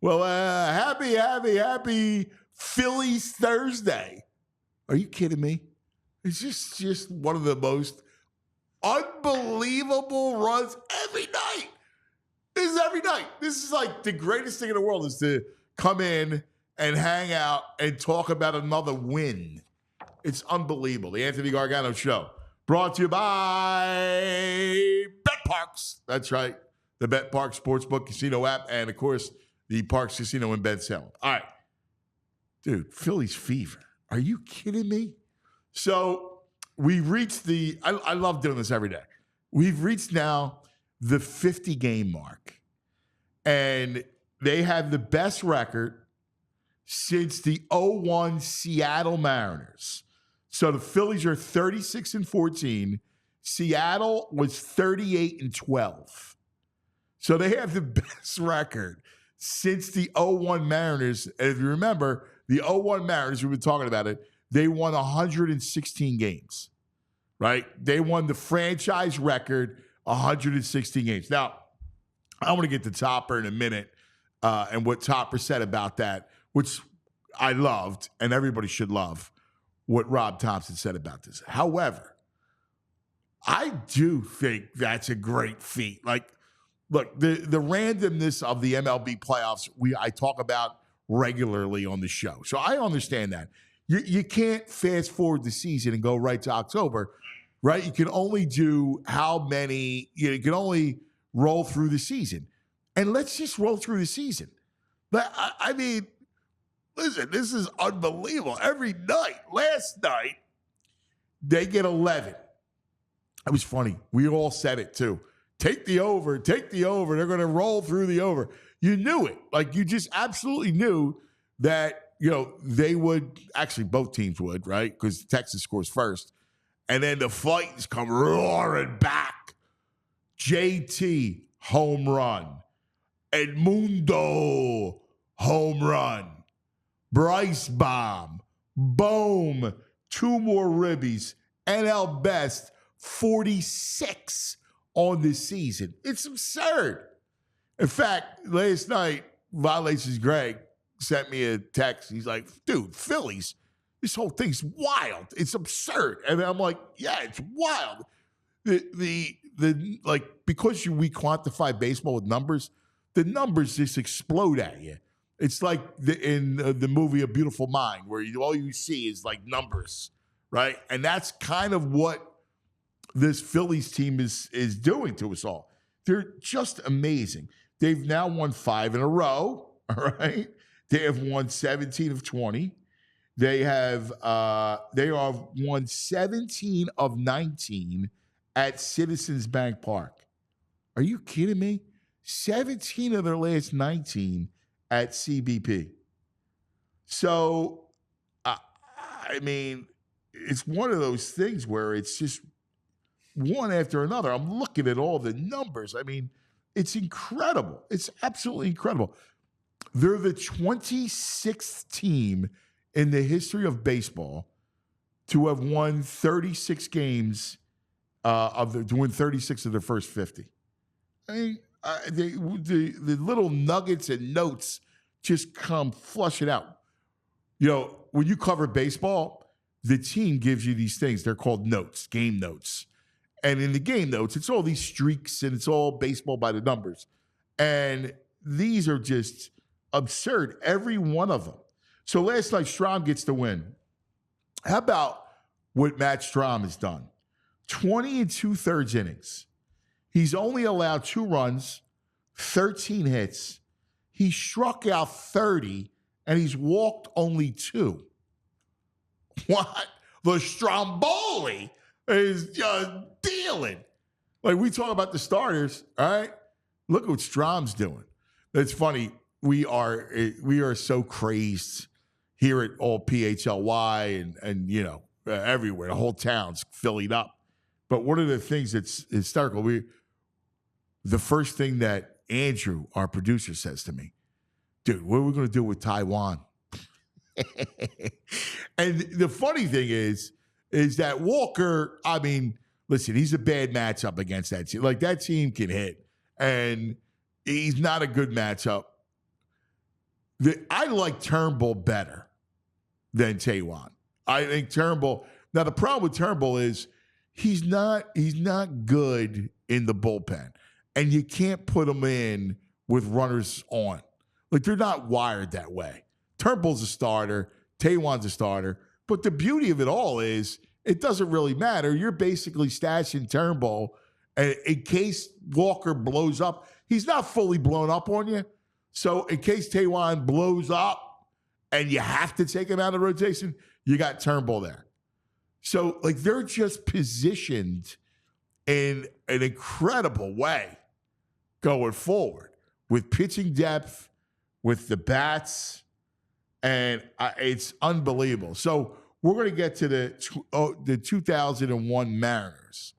Well, happy Phillies Thursday. Are you kidding me? It's just one of the most unbelievable runs every night. This is every night. This is like the greatest thing in the world is to come in and hang out and talk about another win. It's unbelievable. The Anthony Gargano Show, brought to you by Bet Parks. That's right. The Bet Parks Sportsbook Casino app, and, of course, the Parks Casino in Ben Salem. All right. Dude, Phillies fever. Are you kidding me? So we've reached I love doing this every day. We've reached now the 50-game mark, and they have the best record since the 2001 Seattle Mariners. So the Phillies are 36-14. Seattle was 38-12. So they have the best record since the 2001 Mariners. And if you remember, the 2001 Mariners, we've been talking about it, they won 116 games, right? They won the franchise record 116 games. Now, I want to get to Topper in a minute and what Topper said about that, which I loved, and everybody should love what Rob Thompson said about this. However, I do think that's a great feat. Like, look, the randomness of the MLB playoffs, I talk about regularly on the show. So I understand that. You can't fast forward the season and go right to October, right? You can only do you can only roll through the season. And let's just roll through the season. But I mean, listen, this is unbelievable. Every night, last night, they get 11. It was funny. We all said it too. Take the over. They're going to roll through the over. You knew it. Like, you just absolutely knew that, they would, actually both teams would, right? Because Texas scores first. And then the Fighters come roaring back. JT, home run. Edmundo, home run. Bryce bomb. Boom. 2 more ribbies. NL best, 46 on this season. It's absurd. In fact, last night, Violations Greg sent me a text. He's like, dude, Phillies, this whole thing's wild. It's absurd. And I'm like, yeah, it's wild. Because we quantify baseball with numbers, the numbers just explode at you. It's like in the movie A Beautiful Mind, where all you see is like numbers, right? And that's kind of what this Phillies team is doing to us all. They're just amazing. They've now won 5 in a row, all right? They have won 17 of 20. They have won 17 of 19 at Citizens Bank Park. Are you kidding me? 17 of their last 19 at CBP. So, I mean, it's one of those things where it's just one after another. I'm looking at all the numbers. I mean, it's incredible. It's absolutely incredible. They're the 26th team in the history of baseball to have won 36 games to win 36 of their first 50. I mean, the little nuggets and notes just come flushing out. When you cover baseball, the team gives you these things. They're called notes, game notes. And in the game notes, it's all these streaks and it's all baseball by the numbers. And these are just absurd, every one of them. So last night, Strahm gets the win. How about what Matt Strahm has done? 20 2/3 innings. He's only allowed 2 runs, 13 hits. He struck out 30, and he's walked only 2. What? The Stromboli is just dealing. Like, we talk about the starters, all right? Look at what Strahm's doing. It's funny. We are so crazed here at all PHLY and everywhere. The whole town's filling up. But one of the things that's hysterical, the first thing that Andrew, our producer, says to me, dude, what are we going to do with Taiwan? And the funny thing is that Walker, I mean, listen, he's a bad matchup against that team. Like, that team can hit, and he's not a good matchup. I like Turnbull better than Taiwan. I think Turnbull. Now the problem with Turnbull is he's not good in the bullpen, and you can't put him in with runners on. Like they're not wired that way. Turnbull's a starter. Taiwan's a starter. But the beauty of it all is it doesn't really matter. You're basically stashing Turnbull in case Walker blows up. He's not fully blown up on you. So in case Taiwan blows up and you have to take him out of rotation, you got Turnbull there. So like they're just positioned in an incredible way going forward with pitching depth, with the bats, and it's unbelievable. So we're going to get to the 2001 Mariners.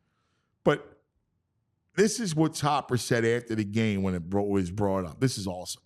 But this is what Topper said after the game when it was brought up. This is awesome.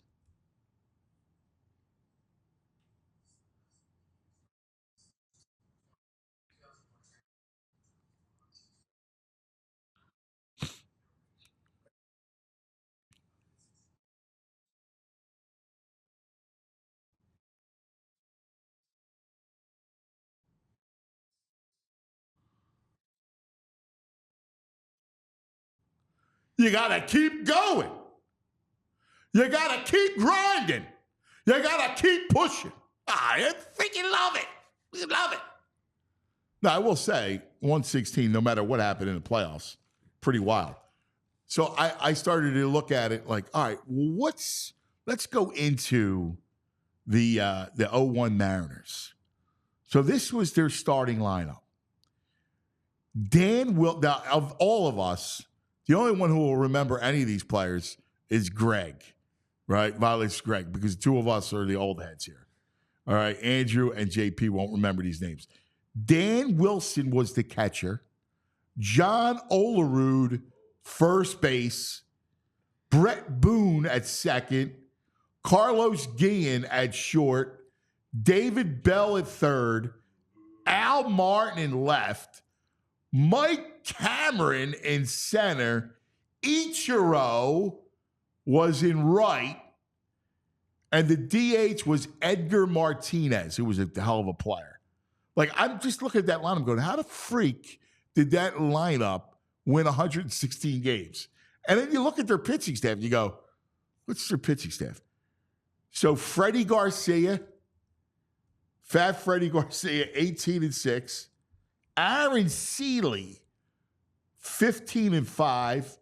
You got to keep going. You got to keep grinding. You got to keep pushing. I freaking love it. We love it. Now, I will say 116, no matter what happened in the playoffs, pretty wild. So I started to look at it like, all right, well, let's go into the 01 Mariners. So this was their starting lineup. Now, of all of us, the only one who will remember any of these players is Greg, right? Violates Greg, because the two of us are the old heads here. All right, Andrew and JP won't remember these names. Dan Wilson was the catcher. John Olerud, first base. Brett Boone at second. Carlos Guillen at short. David Bell at third. Al Martin in left. Mike Cameron in center. Ichiro was in right. And the DH was Edgar Martinez, who was a hell of a player. Like, I'm just looking at that lineup going, how the freak did that lineup win 116 games? And then you look at their pitching staff and you go, what's their pitching staff? So Freddie Garcia, Fat Freddie Garcia, 18-6. Aaron Seeley, 15-5.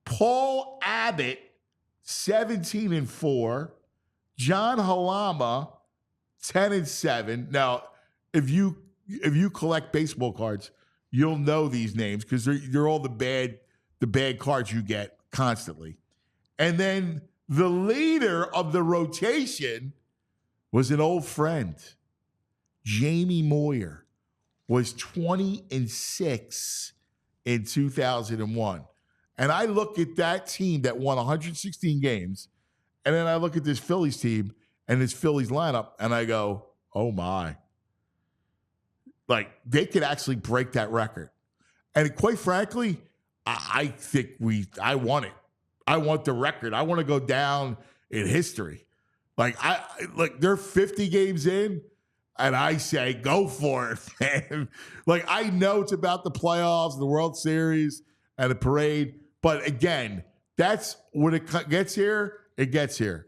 Paul Abbott, 17-4. John Halama, 10-7. Now, if you collect baseball cards, you'll know these names because they're all the bad cards you get constantly. And then the leader of the rotation was an old friend. Jamie Moyer was 20-6 in 2001. And I look at that team that won 116 games, and then I look at this Phillies team and this Phillies lineup, and I go, oh my. Like, they could actually break that record. And quite frankly, I think I want it. I want the record. I want to go down in history. Like, they're 50 games in, and I say, go for it, man. Like, I know it's about the playoffs, the World Series, and the parade. But again, that's when it gets here, it gets here.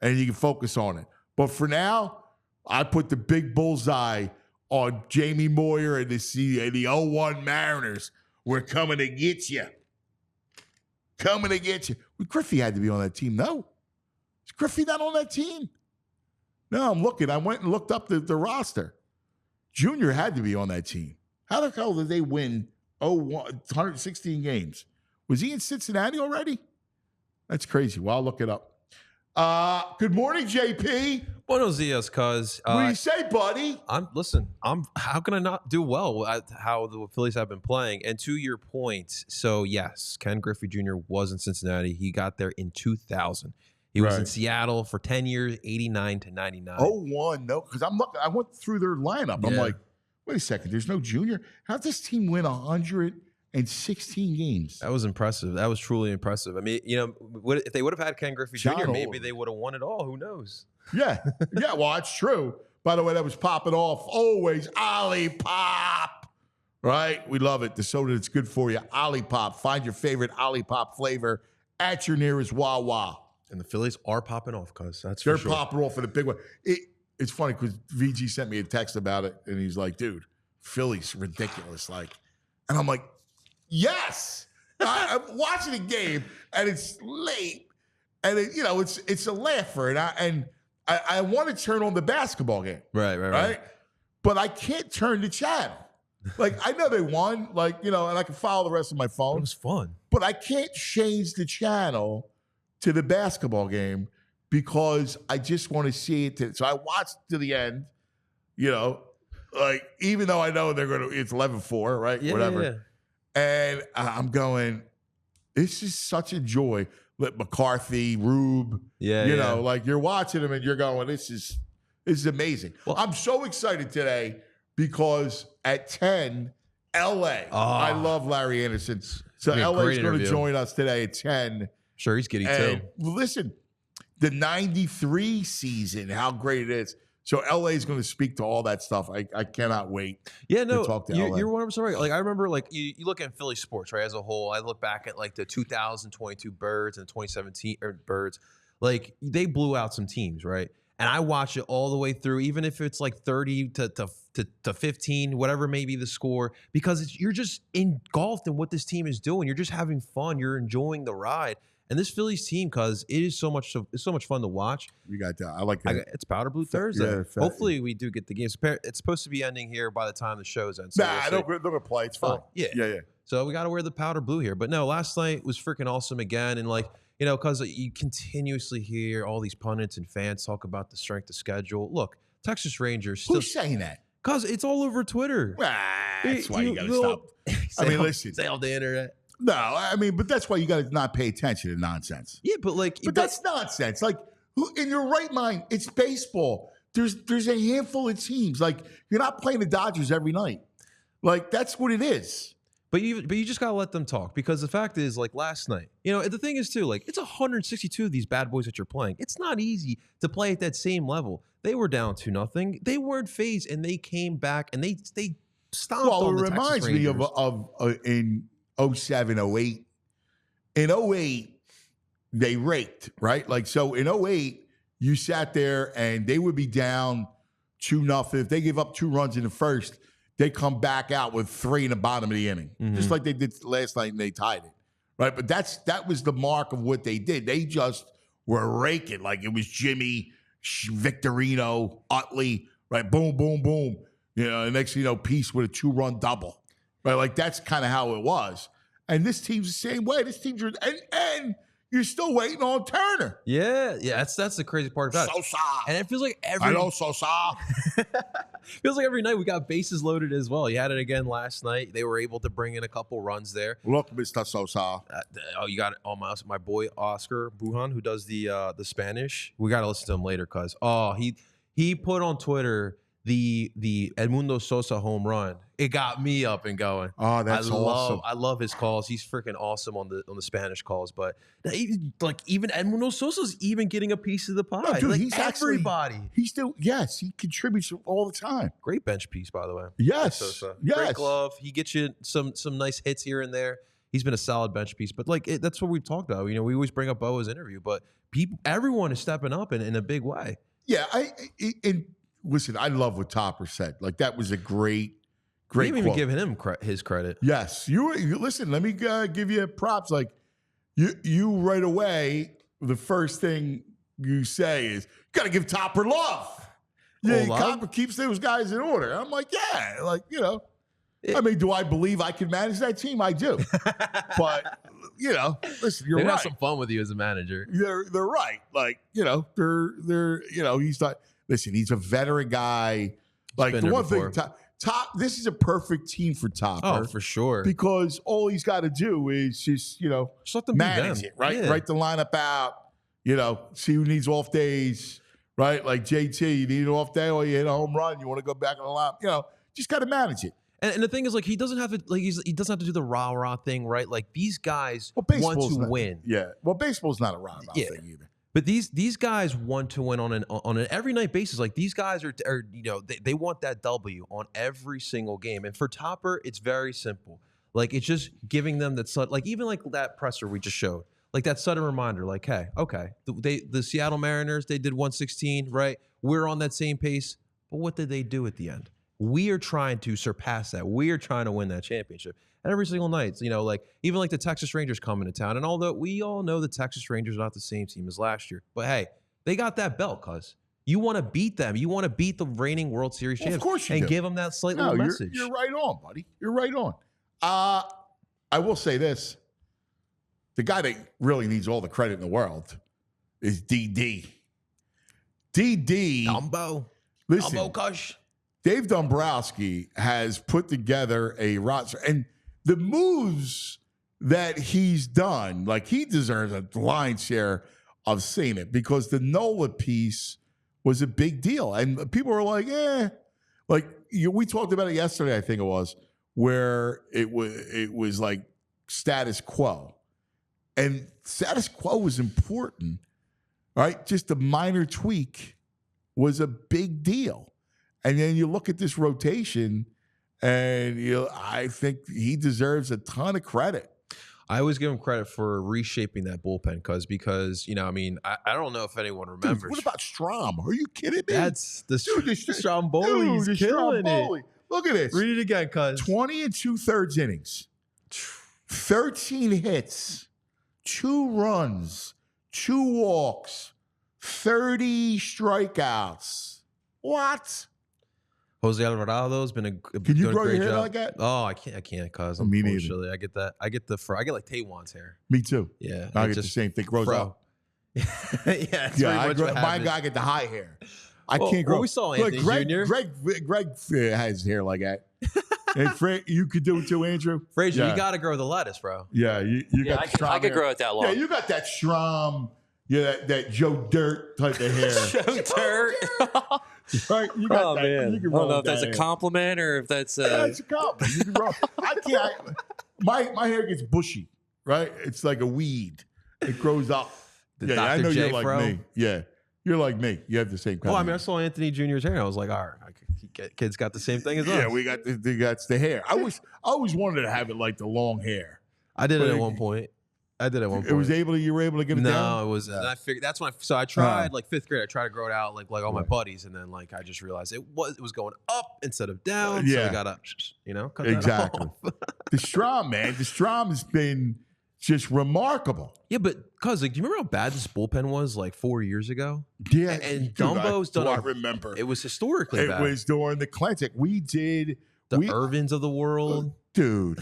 And you can focus on it. But for now, I put the big bullseye on Jamie Moyer and the 01 Mariners. We're coming to get you. Coming to get you. Well, Griffey had to be on that team, no? Is Griffey not on that team? No, I'm looking. I went and looked up the roster. Junior had to be on that team. How the hell did they win 116 games? Was he in Cincinnati already? That's crazy. Well, I'll look it up. Good morning, JP. Buenos dias, cuz. What do you say, buddy? How can I not do well at how the Phillies have been playing? And to your point, so yes, Ken Griffey Jr. was in Cincinnati. He got there in 2000. He was in Seattle for 10 years, 89 to 99. 01, no, because I'm looking. I went through their lineup. I'm like, wait a second, there's no junior. How'd this team win 100 in 16 games. That was impressive. That was truly impressive. I mean, if they would have had Ken Griffey Jr., maybe they would have won it all. Who knows? Yeah. Yeah, well, that's true. By the way, that was popping off. Always Ollie Pop. Right? We love it. The soda that's good for you. Ollie Pop. Find your favorite Ollie Pop flavor at your nearest Wawa. And the Phillies are popping off, cuz they're popping off for the big one. It's funny because VG sent me a text about it, and he's like, dude, Phillies ridiculous. Like, and I'm like, yes. I'm watching the game, and it's late, and it's a laugher, and I want to turn on the basketball game. Right. But I can't turn the channel. Like, I know they won, and I can follow the rest of my phone. It was fun. But I can't change the channel to the basketball game because I just want to see it. So I watched to the end, even though I know it's 11-4, right? Yeah, whatever. Yeah. And I'm going, this is such a joy. Let McCarthy, Rube, you're watching them and you're going, this is amazing. Well, I'm so excited today because at 10, LA. I love Larry Anderson. So LA is going to join us today at 10. Sure, he's getting too. Listen, the 93 season, how great it is. So LA is going to speak to all that stuff. I cannot wait to talk to LA. You're 100% right. Like, I remember, you look at Philly sports, right, as a whole. I look back at, the 2022 Birds and the 2017 Birds. Like, they blew out some teams, right? And I watch it all the way through, even if it's 30 to 15, whatever may be the score, because you're just engulfed in what this team is doing. You're just having fun. You're enjoying the ride. And this Phillies team, cuz it's so much fun to watch. You got that. I like that. It's Powder Blue Thursday. Yeah, hopefully we do get the games. It's supposed to be ending here by the time the show's ends. So they're going to play. It's fine. Yeah. So we got to wear the powder blue here. But no, last night was freaking awesome again. And because you continuously hear all these pundits and fans talk about the strength of schedule. Look, Texas Rangers. Who's saying that? Because it's all over Twitter. That's why you got to stop. Listen. Say all the internet. No, but that's why you got to not pay attention to nonsense. Yeah, but that's nonsense. Who in your right mind? It's baseball. There's a handful of teams. You're not playing the Dodgers every night. That's what it is. But you just gotta let them talk, because the fact is, last night, the thing is too, it's 162 of these bad boys that you're playing. It's not easy to play at that same level. They were down 2-0. They weren't phased, and they came back and they stomped on the Texas Rangers. It reminds me of in 07, 08. In 08, they raked, right? So in 08, you sat there and they would be down 2-0. If they gave up 2 runs in the first, they come back out with 3 in the bottom of the inning, just like they did last night, and they tied it, right? But that was the mark of what they did. They just were raking like it was Jimmy, Victorino, Utley, right? Boom, boom, boom. And next thing you know, Peace with a 2-run double, right? That's kind of how it was. And this team's the same way. This team's and you're still waiting on Turner. Yeah. That's the crazy part about it. Sosa. And it feels like Sosa. Feels like every night we got bases loaded as well. You had it again last night. They were able to bring in a couple runs there. Look, Mr. Sosa. You got it. My boy Oscar Bujan, who does the Spanish. We got to listen to him later, because he put on Twitter the Edmundo Sosa home run. It got me up and going. Oh, that's awesome. I love his calls. He's freaking awesome on the Spanish calls. But even Edmundo Sosa's even getting a piece of the pie. No, dude, he's everybody. He's still, yes, he contributes all the time. Great bench piece, by the way. Yes. Sosa. Yes. Great glove. He gets you some nice hits here and there. He's been a solid bench piece. But that's what we've talked about. We always bring up Boa's interview, but everyone is stepping up in a big way. Yeah, listen, I love what Topper said. That was a great you didn't even quote. give him his credit. Yes. You listen, let me give you props. You right away, the first thing you say is, you got to give Topper love. Yeah, Topper keeps those guys in order. I'm like, yeah, do I believe I can manage that team? I do. But, listen, you're right. They have some fun with you as a manager. They're right. He's not, listen, he's a veteran guy. The one thing, this is a perfect team for Topper. Oh, for sure. Because all he's got to do is just let them manage it, right? Yeah. Write the lineup out, see who needs off days, right? Like JT, you need an off day or you hit a home run, you want to go back on the lineup, just got to manage it. And the thing is, like, he doesn't have to, like, he doesn't have to do the rah rah thing, right? Like, these guys want to win. Yeah. Well, baseball's not a rah rah thing either. But these guys want to win on an every night basis. Like, these guys are they want that W on every single game. And for Topper, it's very simple. Like, it's just giving them that like even like that presser we just showed, like that sudden reminder. Like, hey, okay, the Seattle Mariners, they did 116, right? We're on that same pace. But what did they do at the end? We are trying to surpass that. We are trying to win that championship. And every single night, like even like the Texas Rangers come into town. And although we all know the Texas Rangers are not the same team as last year, but hey, they got that belt, cuz you want to beat them. You want to beat the reigning World Series champs. Of course you and do. give them that slight little message. You're right on, buddy. You're right on. I will say this. The guy that really needs all the credit in the world is DD. DD. Dumbo. Listen. Dumbo Kush. Dave Dombrowski has put together a roster, and the moves that he's done, like he deserves a lion's share of seeing it because the Nola piece was a big deal. And people were like, like we talked about it yesterday, I think it was, where it was like status quo. And status quo was important, right? Just a minor tweak was a big deal. And then you look at this rotation, and I think he deserves a ton of credit. I always give him credit for reshaping that bullpen because I mean, I don't know if anyone remembers. Dude, what about Strom? Are you kidding me? That's the Stromboli's killing it. Look at this. Read it again, cuz. 20 2/3 innings, 13 hits, 2 runs, 2 walks, 30 strikeouts. What? Jose Alvarado's been Can you grow your hair job. like that? Oh, I can't, cuz. Me neither. Unfortunately, I get that. I get like Taywan's hair. Me too. Yeah, I get the same thing. Grows up. yeah. My guy get the high hair. I can't grow. Well, we saw Anthony Jr. Greg has hair like that. And Fred, you could do it too, Andrew. Frazier, you got to grow the lettuce, bro. Yeah, you got. I could grow it that long. Yeah, you got that Strom. Yeah, that Joe Dirt type of hair. Joe Dirt. Right? You got that. Man. You can I don't know if that's hair. a compliment or if that's that's a compliment. You can roll. I can't. My hair gets bushy, right? It's like a weed. It grows up. I know you're like me. Yeah, you're like me. You have the same kind. I mean, I saw Anthony Jr.'s hair, and I was like, all right, kid's got the same thing as us. Yeah, we got the hair. I always wanted to have it like the long hair. I did it at one point. You were able to get it down? No, it was. And I figured that's when I tried like 5th grade. I tried to grow it out like all my buddies, and then like I just realized it was going up instead of down. So I gotta cut exactly. that off. The Strom, man, the Strom has been just remarkable. Yeah, but cuz like, do you remember how bad this bullpen was like 4 years ago? Yeah, and Dumbo's done. I remember it was historically bad. It was during the Classic. We did the Irvins of the world, dude.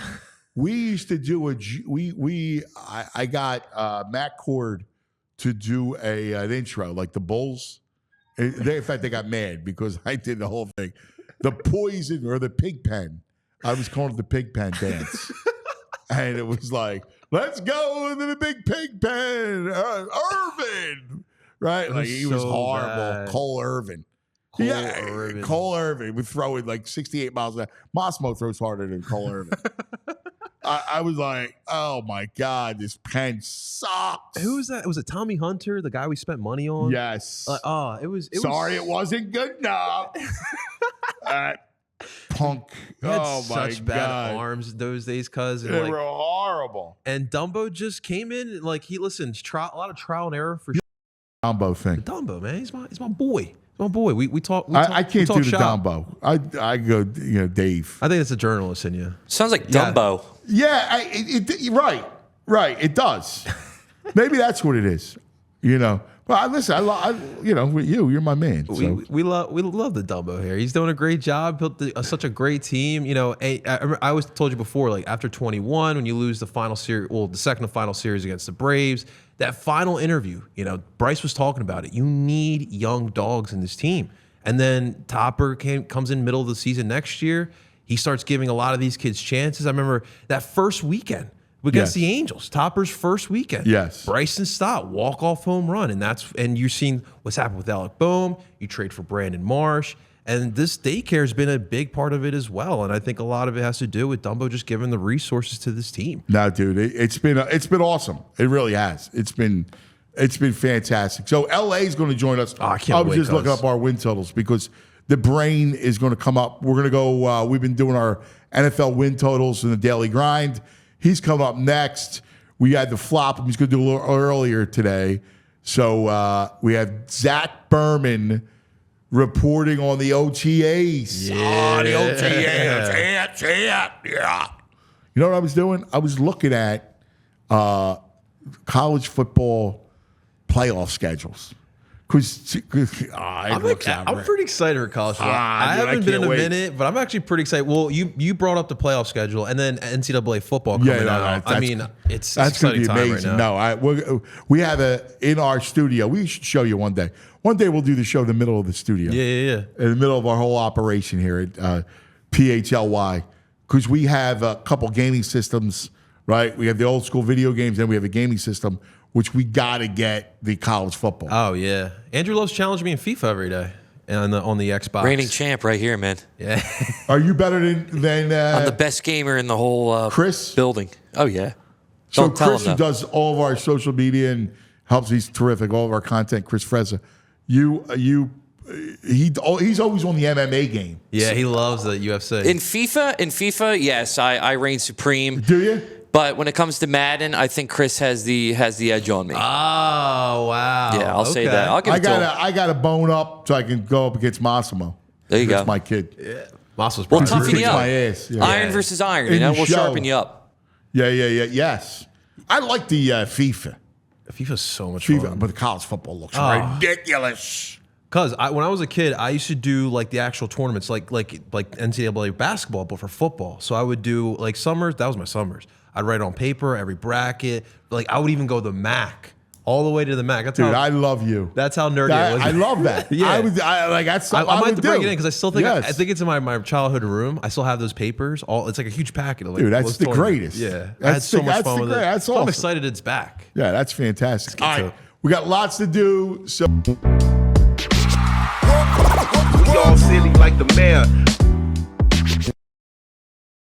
We used to do I got Matt Cord to do an intro, like the Bulls. In fact, they got mad because I did the whole thing. The Poison or the Pig Pen. I was calling it the Pig Pen dance. And it was like, let's go to the big Pig Pen. Irvin. Right? Like he was horrible. Bad. Cole Irvin. Cole Irvin would throw it like 68 miles an hour. Mossmo throws harder than Cole Irvin. I was like, oh my God, this pen sucks. Who was that? Was it Tommy Hunter, the guy we spent money on? Yes. It was. It wasn't good enough. Punk. He had my such bad God. arms those days, cuz. They were horrible. And Dumbo just came in like he listened. A lot of trial and error for Dumbo thing. Dumbo, man, he's my boy. My boy, we talk. I can't do the shop. Dumbo. I go, Dave. I think it's a journalist in you. Sounds like Dumbo. Yeah, right. It does. Maybe that's what it is. But listen, with you're my man. So. We love the Dumbo here. He's doing a great job. Built such a great team. I always told you before, like after 21, when you lose the final series, the second to final series against the Braves, that final interview, Bryce was talking about it. You need young dogs in this team. And then Topper comes in middle of the season next year. He starts giving a lot of these kids chances. I remember that first weekend against the Angels, Topper's first weekend. Yes. Bryson Stott, walk-off home run. And you're seeing what's happened with Alec Boehm. You trade for Brandon Marsh. And this daycare has been a big part of it as well. And I think a lot of it has to do with Dumbo just giving the resources to this team. No, dude, it's been awesome. It really has. It's been fantastic. So LA is going to join us. Oh, I can't wait. I was just looking up our win totals because the brain is going to come up. We're going to go. We've been doing our NFL win totals in the daily grind. He's coming up next. We had the flop. He's going to do a little earlier today. So we have Zach Berman reporting on the OTAs. Yeah. Oh, the OTAs. Yeah. You know what I was doing? I was looking at college football playoff schedules. I'm pretty excited for college football. I haven't been in a minute, but I'm actually pretty excited. Well, you brought up the playoff schedule and then NCAA football coming out. I mean, it's that's going to be amazing. Right now. No, we have in our studio. We should show you one day. One day we'll do the show in the middle of the studio. Yeah. In the middle of our whole operation here at PHLY, because we have a couple gaming systems. Right, we have the old school video games, and we have a gaming system, which we got to get the college football. Oh yeah, Andrew loves challenging me in FIFA every day on the Xbox. Reigning champ right here, man. Yeah. Are you better than I'm the best gamer in the whole Chris building. Oh yeah. So Chris, who does all of our social media and helps, he's terrific. All of our content, Chris Frezza. He's always on the MMA game. Yeah, he loves the UFC. In FIFA, yes, I reign supreme. Do you? But when it comes to Madden, I think Chris has the edge on me. Oh wow! Yeah, I'll say that. I'll give it to him. I got to bone up so I can go up against Massimo. There you go. That's my kid. Yeah, Massimo's We'll probably toughen you up. My ass. Yeah. Iron versus iron. You know, we'll sharpen you up. Yeah. Yes. I like the FIFA. FIFA's so much FIFA, fun. but the college football looks ridiculous. Because when I was a kid, I used to do like the actual tournaments, like NCAA basketball, but for football. So I would do like summers. That was my summers. I'd write it on paper, every bracket. Like I would even go the MAC, all the way to the MAC. That's Dude, I love you. That's how nerdy I was. I love that. Yeah. That's something I might would have to bring do. it in because I still think Yes. I think it's in my childhood room. I still have those papers. It's like a huge packet. Of like, Dude, that's those the tournaments. greatest. Yeah, That's I had so the- much that's fun the with great- it. that's So I'm awesome. excited it's back. Yeah, that's fantastic. All to right, it. we got lots to do. So We all silly like the mayor.